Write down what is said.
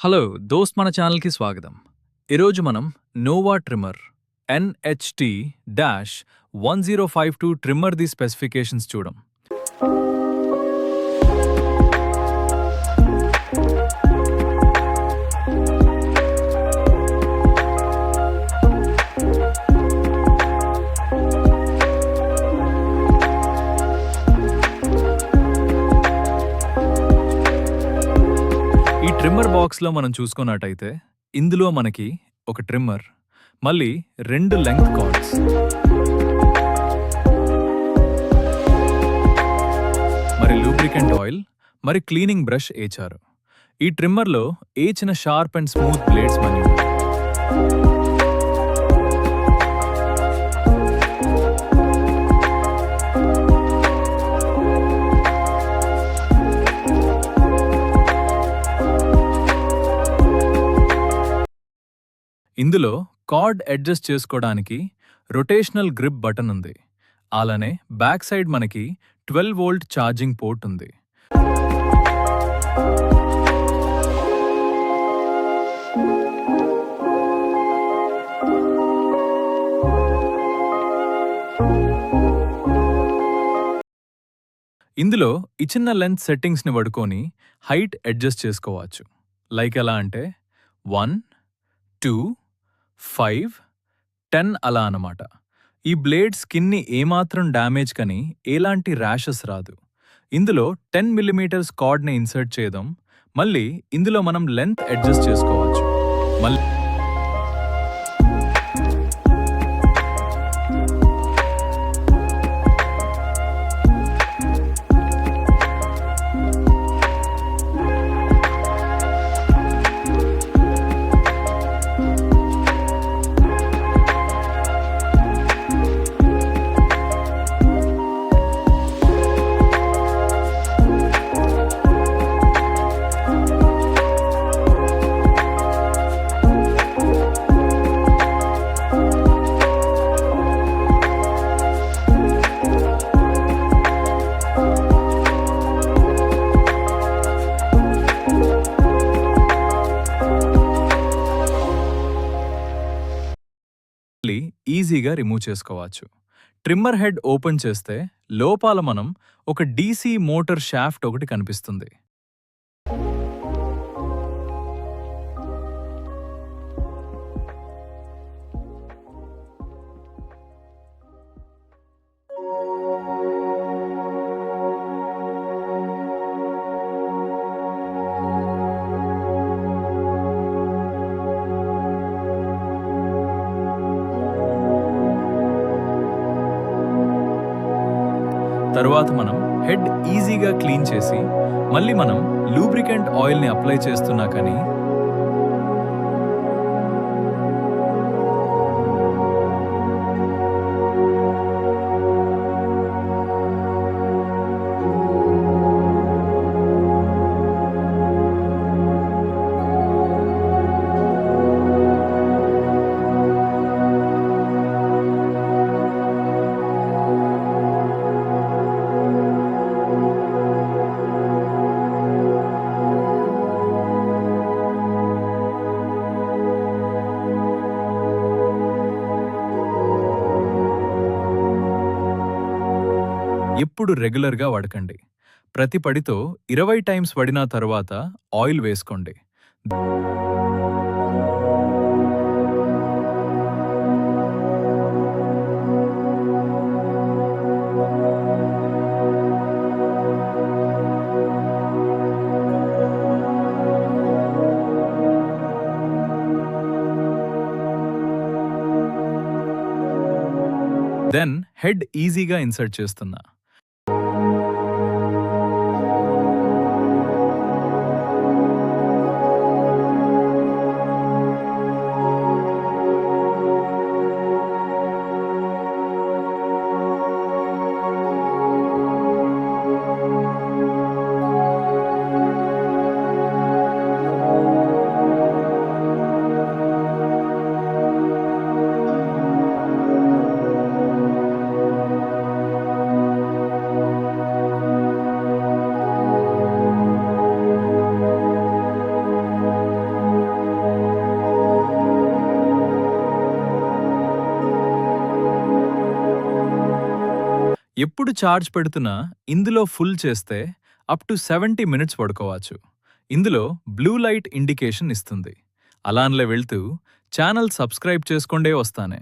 Hello దోస్త్ మన ఛానల్కి స్వాగతం. ఈరోజు మనం Nova trimmer NHT-1052 trimmer the specifications చూడం. ఈ ట్రిమ్మర్ బాక్స్లో మనం చూసుకున్నట్టయితే ఇందులో మనకి ఒక ట్రిమ్మర్, మళ్ళీ 2 లెంగ్త్ కార్డ్స్, మరి లూబ్రికెంట్ ఆయిల్, మరి క్లీనింగ్ బ్రష్ ఏచారు. ఈ ట్రిమ్మర్లో ఏచిన షార్ప్ అండ్ స్మూత్ బ్లేడ్స్ మనీ. ఇందులో కార్డ్ అడ్జస్ట్ చేసుకోవడానికి రొటేషనల్ గ్రిప్ బటన్ ఉంది. అలానే బ్యాక్ సైడ్ మనకి 12 వోల్ట్ ఛార్జింగ్ పోర్ట్ ఉంది. ఇందులో ఈ చిన్న లెంత్ సెట్టింగ్స్ని వాడుకొని హైట్ అడ్జస్ట్ చేసుకోవచ్చు. లైక్ ఎలా అంటే 1, 2, 5, 10 అలా అన్నమాట. ఈ బ్లేడ్ స్కిన్ని ఏమాత్రం డ్యామేజ్ కని ఎలాంటి ర్యాషెస్ రాదు. ఇందులో 10 mm కార్డ్ని ఇన్సర్ట్ చేయడం, మళ్ళీ ఇందులో మనం లెంత్ అడ్జస్ట్ చేసుకోవచ్చు. మళ్ళీ ఈజీగా రిమూవ్ చేసుకోవచ్చు. ట్రిమ్మర్ హెడ్ ఓపెన్ చేస్తే లోపల మనం ఒక DC మోటార్ షాఫ్ట్ ఒకటి కనిపిస్తుంది. తరువాత మనం హెడ్ ఈజీగా క్లీన్ చేసి మళ్ళీ మనం లూబ్రికెంట్ ఆయిల్ని అప్లై చేస్తున్నా కానీ ఎప్పుడు రెగ్యులర్గా వాడకండి. ప్రతి పడితో 20 టైమ్స్ పడిన తర్వాత ఆయిల్ వేసుకోండి. దెన్ హెడ్ ఈజీగా ఇన్సర్ట్ చేస్తున్నా. ఎప్పుడు ఛార్జ్ పెడుతున్నా ఇందులో ఫుల్ చేస్తే అప్ టు 70 మినిట్స్ పడుకోవచ్చు. ఇందులో బ్లూ లైట్ ఇండికేషన్ ఇస్తుంది. అలాన్లే వెళ్తూ ఛానల్ సబ్స్క్రైబ్ చేసుకొండే వస్తానే.